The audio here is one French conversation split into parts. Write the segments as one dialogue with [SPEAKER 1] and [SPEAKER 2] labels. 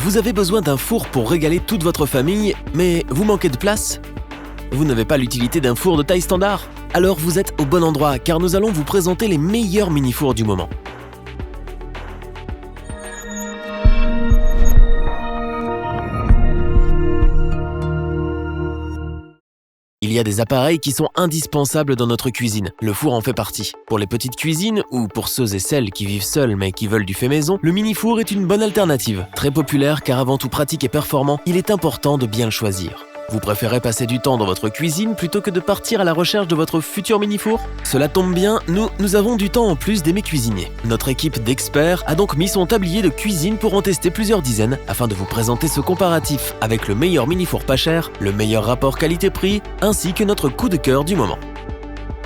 [SPEAKER 1] Vous avez besoin d'un four pour régaler toute votre famille, mais vous manquez de place ? Vous n'avez pas l'utilité d'un four de taille standard ? Alors vous êtes au bon endroit, car nous allons vous présenter les meilleurs mini-fours du moment. Il y a des appareils qui sont indispensables dans notre cuisine. Le four en fait partie. Pour les petites cuisines, ou pour ceux et celles qui vivent seuls mais qui veulent du fait maison, le mini-four est une bonne alternative. Très populaire car avant tout pratique et performant, il est important de bien le choisir. Vous préférez passer du temps dans votre cuisine plutôt que de partir à la recherche de votre futur mini-four ? Cela tombe bien, nous avons du temps en plus d'aimer cuisiner. Notre équipe d'experts a donc mis son tablier de cuisine pour en tester plusieurs dizaines afin de vous présenter ce comparatif avec le meilleur mini-four pas cher, le meilleur rapport qualité-prix, ainsi que notre coup de cœur du moment.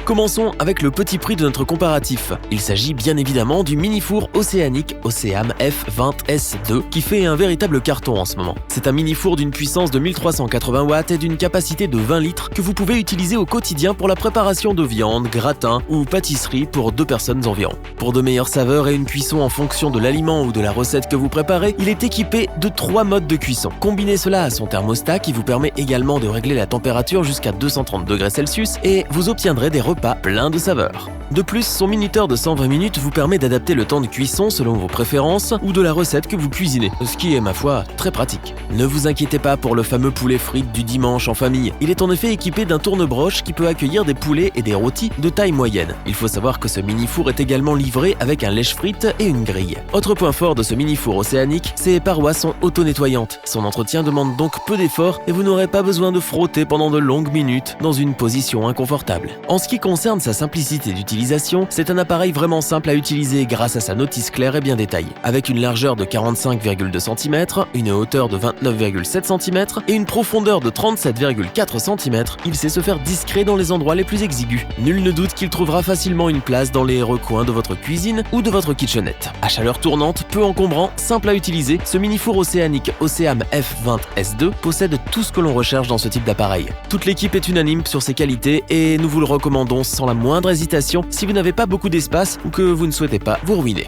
[SPEAKER 1] Commençons avec le petit prix de notre comparatif. Il s'agit bien évidemment du mini-four océanique Oceam F20S2 qui fait un véritable carton en ce moment. C'est un mini-four d'une puissance de 1380 watts et d'une capacité de 20 litres que vous pouvez utiliser au quotidien pour la préparation de viande, gratin ou pâtisserie pour 2 personnes environ. Pour de meilleures saveurs et une cuisson en fonction de l'aliment ou de la recette que vous préparez, il est équipé de 3 modes de cuisson. Combinez cela à son thermostat qui vous permet également de régler la température jusqu'à 230 degrés Celsius et vous obtiendrez des repas plein de saveurs. De plus, son minuteur de 120 minutes vous permet d'adapter le temps de cuisson selon vos préférences ou de la recette que vous cuisinez, ce qui est, ma foi, très pratique. Ne vous inquiétez pas pour le fameux poulet frites du dimanche en famille. Il est en effet équipé d'un tourne-broche qui peut accueillir des poulets et des rôtis de taille moyenne. Il faut savoir que ce mini-four est également livré avec un lèche-frites et une grille. Autre point fort de ce mini-four océanique, ses parois sont auto-nettoyantes. Son entretien demande donc peu d'efforts et vous n'aurez pas besoin de frotter pendant de longues minutes dans une position inconfortable. En ce qui concerne sa simplicité d'utilisation, c'est un appareil vraiment simple à utiliser grâce à sa notice claire et bien détaillée. Avec une largeur de 45,2 cm, une hauteur de 29,7 cm et une profondeur de 37,4 cm, il sait se faire discret dans les endroits les plus exigus. Nul ne doute qu'il trouvera facilement une place dans les recoins de votre cuisine ou de votre kitchenette. À chaleur tournante, peu encombrant, simple à utiliser, ce mini-four océanique Oceam F20S2 possède tout ce que l'on recherche dans ce type d'appareil. Toute l'équipe est unanime sur ses qualités et nous vous le recommandons sans la moindre hésitation si vous n'avez pas beaucoup d'espace ou que vous ne souhaitez pas vous ruiner.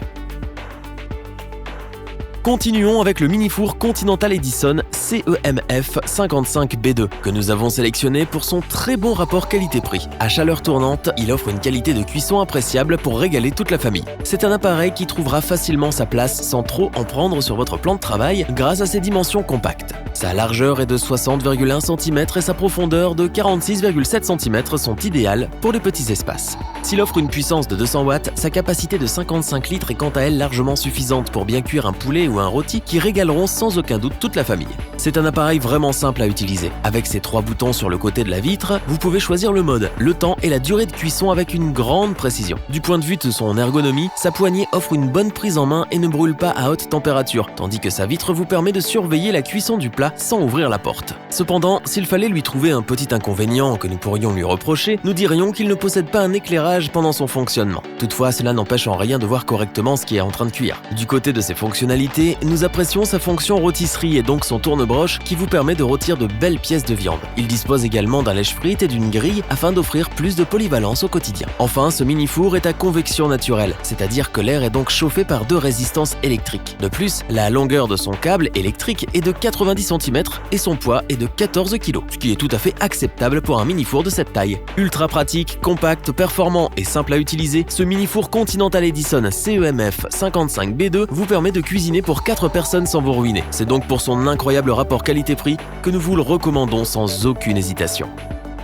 [SPEAKER 1] Continuons avec le mini-four Continental Edison CEMF 55B2 que nous avons sélectionné pour son très bon rapport qualité-prix. À chaleur tournante, il offre une qualité de cuisson appréciable pour régaler toute la famille. C'est un appareil qui trouvera facilement sa place sans trop en prendre sur votre plan de travail grâce à ses dimensions compactes. Sa largeur est de 60,1 cm et sa profondeur de 46,7 cm sont idéales pour les petits espaces. S'il offre une puissance de 200 watts, sa capacité de 55 litres est quant à elle largement suffisante pour bien cuire un poulet ou un rôti qui régaleront sans aucun doute toute la famille. C'est un appareil vraiment simple à utiliser. Avec ses 3 boutons sur le côté de la vitre, vous pouvez choisir le mode, le temps et la durée de cuisson avec une grande précision. Du point de vue de son ergonomie, sa poignée offre une bonne prise en main et ne brûle pas à haute température, tandis que sa vitre vous permet de surveiller la cuisson du plat sans ouvrir la porte. Cependant, s'il fallait lui trouver un petit inconvénient que nous pourrions lui reprocher, nous dirions qu'il ne possède pas un éclairage pendant son fonctionnement. Toutefois, cela n'empêche en rien de voir correctement ce qui est en train de cuire. Du côté de ses fonctionnalités, nous apprécions sa fonction rôtisserie et donc son tourne-broche qui vous permet de rôtir de belles pièces de viande. Il dispose également d'un lèche-frites et d'une grille afin d'offrir plus de polyvalence au quotidien. Enfin, ce mini-four est à convection naturelle, c'est-à-dire que l'air est donc chauffé par 2 résistances électriques. De plus, la longueur de son câble électrique est de 90 cm et son poids est de 14 kg, ce qui est tout à fait acceptable pour un mini-four de cette taille. Ultra pratique, compact, performant et simple à utiliser, ce mini-four Continental Edison CEMF 55B2 vous permet de cuisiner pour 4 personnes sans vous ruiner. C'est donc pour son incroyable rapport qualité-prix que nous vous le recommandons sans aucune hésitation.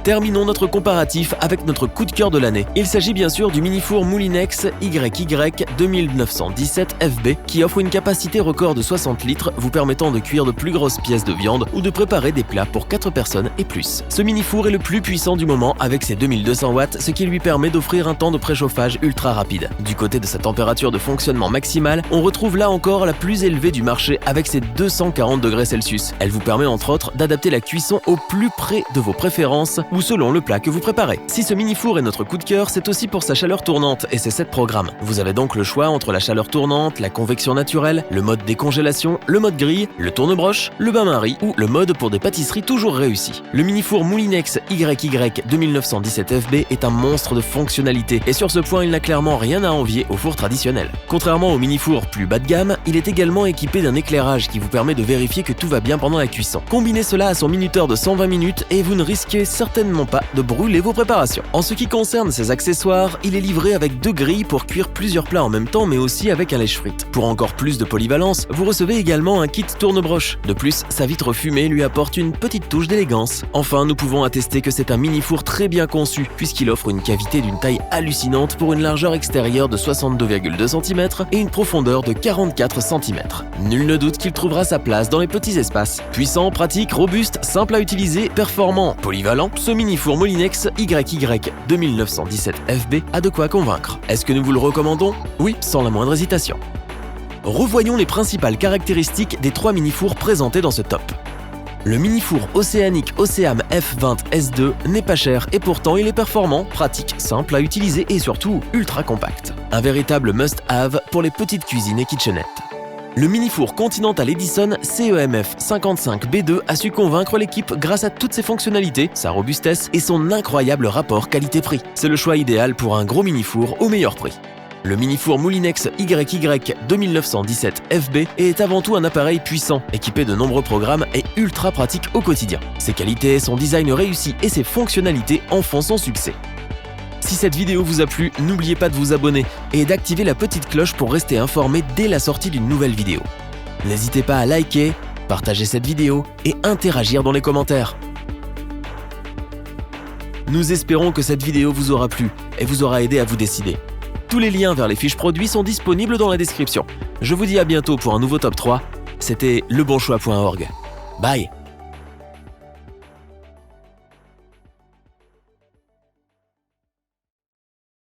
[SPEAKER 1] Terminons notre comparatif avec notre coup de cœur de l'année. Il s'agit bien sûr du mini-four Moulinex YY 2917 FB qui offre une capacité record de 60 litres vous permettant de cuire de plus grosses pièces de viande ou de préparer des plats pour 4 personnes et plus. Ce mini-four est le plus puissant du moment avec ses 2200 watts, ce qui lui permet d'offrir un temps de préchauffage ultra rapide. Du côté de sa température de fonctionnement maximale, on retrouve là encore la plus élevée du marché avec ses 240 degrés Celsius. Elle vous permet entre autres d'adapter la cuisson au plus près de vos préférences ou selon le plat que vous préparez. Si ce mini-four est notre coup de cœur, c'est aussi pour sa chaleur tournante et ses 7 programmes. Vous avez donc le choix entre la chaleur tournante, la convection naturelle, le mode décongélation, le mode grille, le tourne-broche, le bain-marie ou le mode pour des pâtisseries toujours réussies. Le mini-four Moulinex YY 2917 FB est un monstre de fonctionnalité et sur ce point, il n'a clairement rien à envier au four traditionnel. Contrairement au mini-four plus bas de gamme, il est également équipé d'un éclairage qui vous permet de vérifier que tout va bien pendant la cuisson. Combinez cela à son minuteur de 120 minutes et vous ne risquez certainement pas de brûler vos préparations. En ce qui concerne ses accessoires, il est livré avec 2 grilles pour cuire plusieurs plats en même temps mais aussi avec un lèche-frites. Pour encore plus de polyvalence, vous recevez également un kit tourne-broche. De plus, sa vitre fumée lui apporte une petite touche d'élégance. Enfin, nous pouvons attester que c'est un mini-four très bien conçu puisqu'il offre une cavité d'une taille hallucinante pour une largeur extérieure de 62,2 cm et une profondeur de 44 cm. Nul ne doute qu'il trouvera sa place dans les petits espaces. Puissant, pratique, robuste, simple à utiliser, performant, polyvalent, ce mini-four Moulinex YY 2917 FB a de quoi convaincre. Est-ce que nous vous le recommandons? Oui, sans la moindre hésitation. Revoyons les principales caractéristiques des 3 mini-fours présentés dans ce top. Le mini-four océanique Oceam F20 S2 n'est pas cher et pourtant il est performant, pratique, simple à utiliser et surtout ultra compact. Un véritable must-have pour les petites cuisines et kitchenettes. Le mini-four Continental Edison CEMF 55B2 a su convaincre l'équipe grâce à toutes ses fonctionnalités, sa robustesse et son incroyable rapport qualité-prix. C'est le choix idéal pour un gros mini-four au meilleur prix. Le mini-four Moulinex YY 2917 FB est avant tout un appareil puissant, équipé de nombreux programmes et ultra pratique au quotidien. Ses qualités, son design réussi et ses fonctionnalités en font son succès. Si cette vidéo vous a plu, n'oubliez pas de vous abonner et d'activer la petite cloche pour rester informé dès la sortie d'une nouvelle vidéo. N'hésitez pas à liker, partager cette vidéo et interagir dans les commentaires. Nous espérons que cette vidéo vous aura plu et vous aura aidé à vous décider. Tous les liens vers les fiches produits sont disponibles dans la description. Je vous dis à bientôt pour un nouveau top 3. C'était lebonchoix.org. Bye!